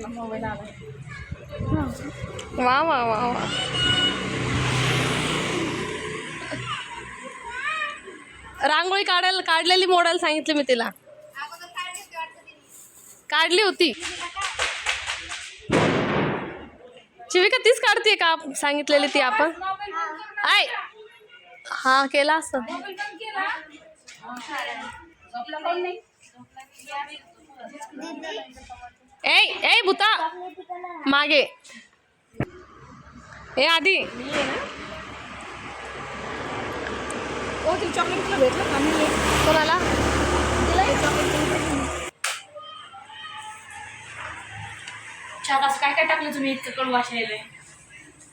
Mobile आला. वा वा वा वा. रांगोळी काढलेली मोडायला सांगितली मी तिला. काढली होती शिविका, तीच काढते का सांगितलेली ती आपण? आय हा केला असं. ए ए भूता मागे ए आधी. चॉकलेट भेटलं का? कोणाला? चहा काय काय टाकलं तुम्ही? इतकं कडू वास यायलंय.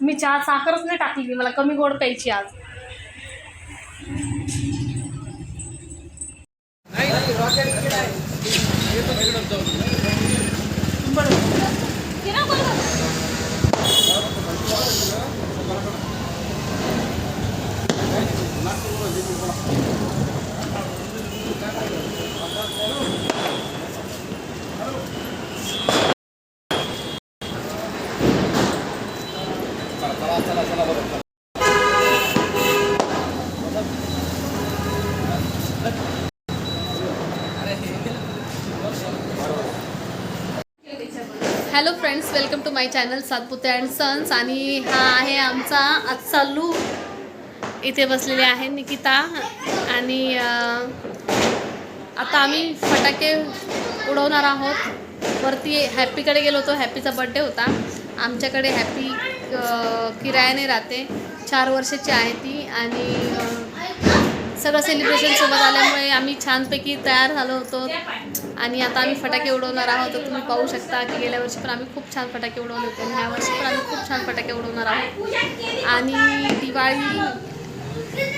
मी चहा साखरच नाही टाकली, मला कमी गोड प्यायची आज. Hello friends, welcome to my channel Satpute and sons. आणि हा आहे आमचा आजचा लूक. इथे बसलेली आहे निकिता. आणि आता आम्ही फटाके उडवणार आहोत. वरती हॅपीकडे गेलो होतो, हॅपीचा बड्डे होता. आमच्याकडे हॅपी किरायाने राहते, 4 वर्षाची आहे ती. आणि सगळं सेलिब्रेशन सोबत आल्यामुळे आम्ही छानपैकी तयार झालो होतो. आणि आता आम्ही फटाके उडवणार आहोत. तर तुम्ही पाहू शकता की गेल्या वर्षी पण आम्ही खूप छान फटाके उडवले होते, ह्या वर्षी पण आम्ही खूप छान फटाके उडवणार आहोत. आणि दिवाळी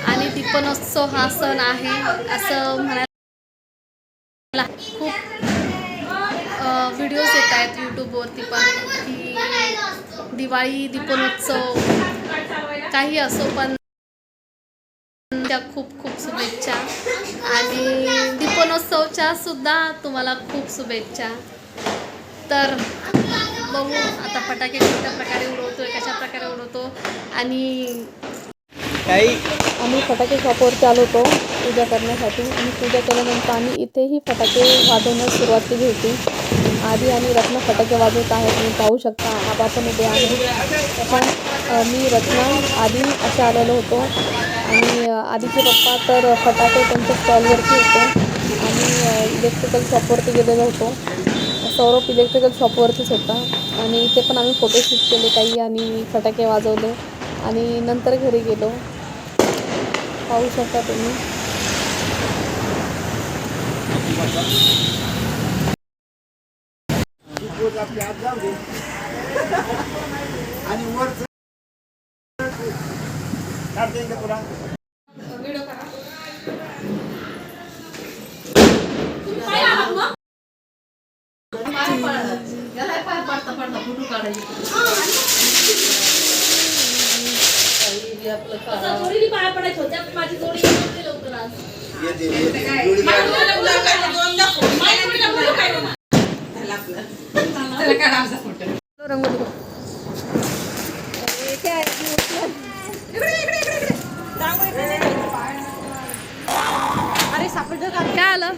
आणि दीपोत्सव हा सण आहे असं म्हणायला खूप व्हिडिओज येत आहेत यूट्यूबवरती पण, की दिवाळी दीपोत्सव काही असो, पण त्या खूप खूप शुभेच्छा. आणि दीपोत्सवच्या सुद्धा तुम्हाला खूप शुभेच्छा. तर बघू आता फटाके कोणत्या प्रकारे उडवतोय, कशा प्रकारे उडवतो. आणि आम्ही फटाके शॉपवरती आलो होतो पूजा करण्यासाठी. आणि पूजा केल्यानंतर आम्ही इथेही फटाके वाजवण्यास सुरुवात केली होती. आधी आणि रत्ना फटाके वाजवत आहेत, तुम्ही पाहू शकता. आबा पण उभे आहे. पण मी रत्ना आधी असे आलेलो होतो. आणि आधीचे पप्पा तर फटाके त्यांच्या स्टॉलवरती होते. आणि इलेक्ट्रिकल शॉपवरती गेलेलो होतो. सौरभ इलेक्ट्रिकल शॉपवरतीच होता. आणि इथे पण आम्ही फोटोशूट केले काही आणि फटाके वाजवले. आणि नंतर घरी गेलो, पाहू शकता तुम्ही. काय आलं?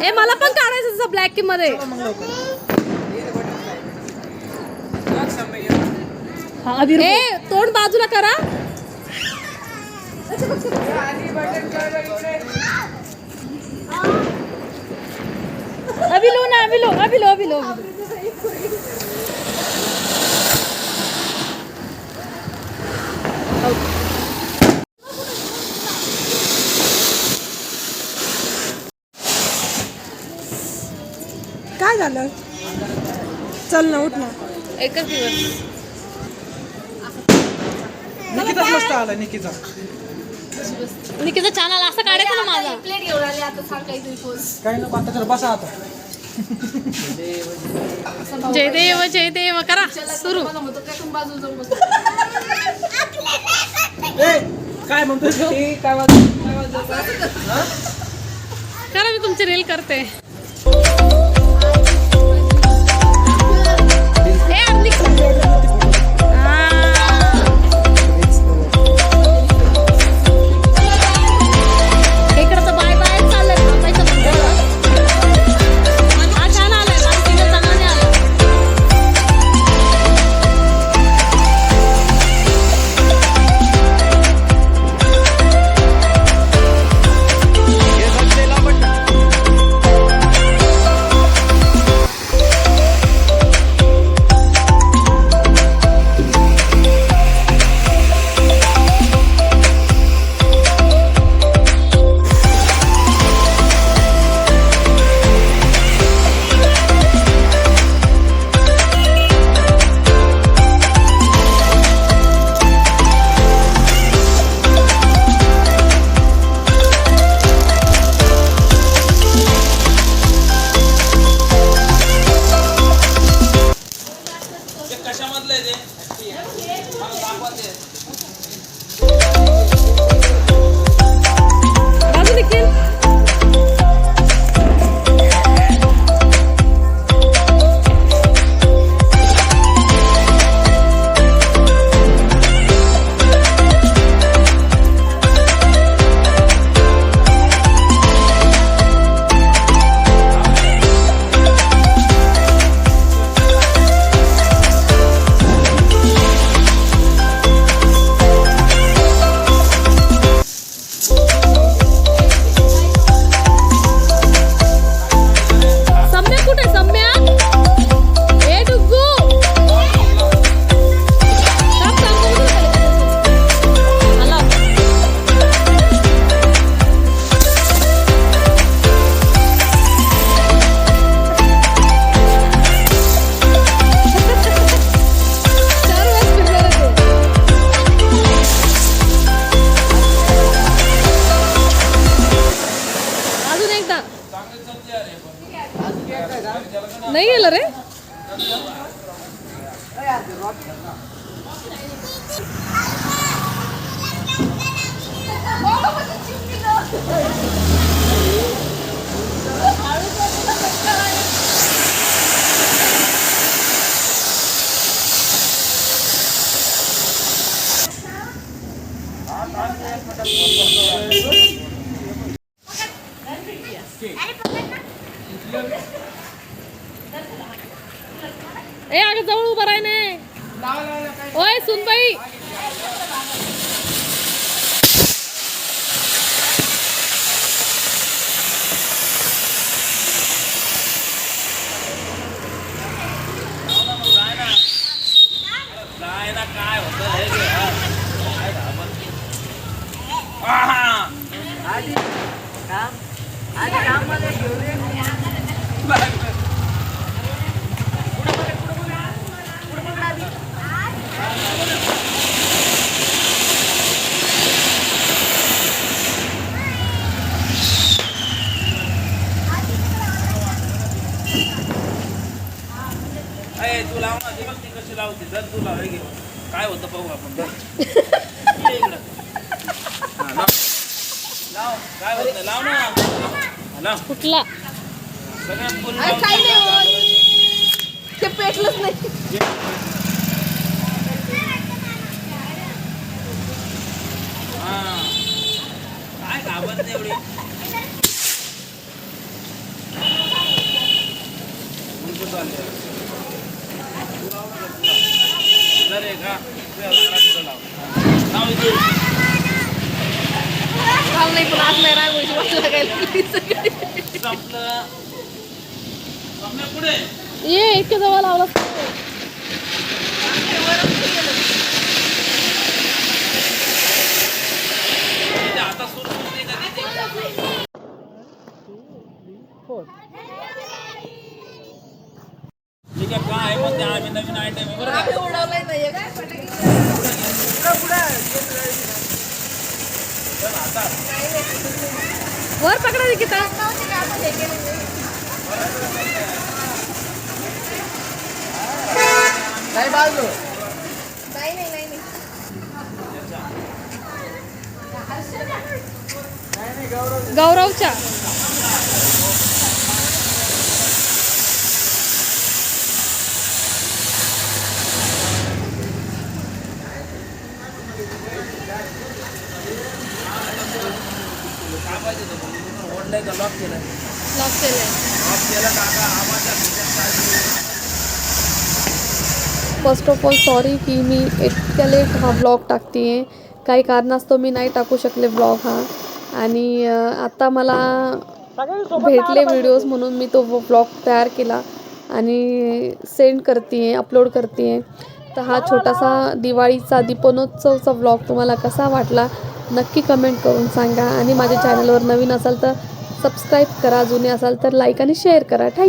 ए मला पण काढायचं तसं ब्लॅक मध्ये. ए तोंड बाजूला करा. अभिलो ना अभिलो अभिलो अभिलो. काय झालं? चल ना, उठ ना. एकच दिवस निकिताच मस्त आला. निकिता चॅनल असं काढायचं ना माझा. प्लेट घेऊन आले आता. सांग काहीतरी पोच. काही नको आता, बसा आता. जय देव जय देव करा सुरू. काय म्हणतो करा, मी तुमची रील करते. नाही गेलं रे. ए अगं जवळ उभं राही ने. ओय सुनबाई. काय होतं तू लाव ना, ती बघ ती कशी लावते. जर तू लाव हे घे. काय होतं पाहू आपण. ये इकडं. हा, लाव. लाव काय होतं लाव ना. लाव कुठला सगळ्यात फुल काही नाही ते पेटलंच नाही. हा काय घाबरत नाही एवढी. उंच चालले. जर एक हा तुझ्या लागला तुझं लाव. लाव इथे. राम नाही पण आज नाही रांगोळीची वाट लागायला लागली सगळी. संपलं. संपलं पुढे. ये इतक्या जवळ लावला. आता सुरू होते कधी ते. ठीक आहे काय आहे मग ते आम्ही नवीन आयटम आहे बरं का. चल आता वर पकडा किता. नाही बाजू. गौरवच्या काय पाहिजे होतं ओढलंय का लॉक केलं. लॉक केलंय. लॉक केलं काका आवाज फर्स्ट ऑफ ऑल सॉरी की मी इतक्या लेट हा ब्लॉग टाकते आहे. काही कारणास्तव मी नाही टाकू शकले ब्लॉग हा. आणि आता मला भेटले व्हिडिओज म्हणून मी तो ब्लॉग तयार केला आणि सेंड करते आहे, अपलोड करते आहे. तर हा छोटासा दिवाळीचा दीपोत्सवचा ब्लॉग तुम्हाला कसा वाटला नक्की कमेंट करून सांगा. आणि माझ्या चॅनलवर नवीन असाल तर सबस्क्राईब करा, जुने असाल तर लाईक आणि शेअर करा. थँक्यू.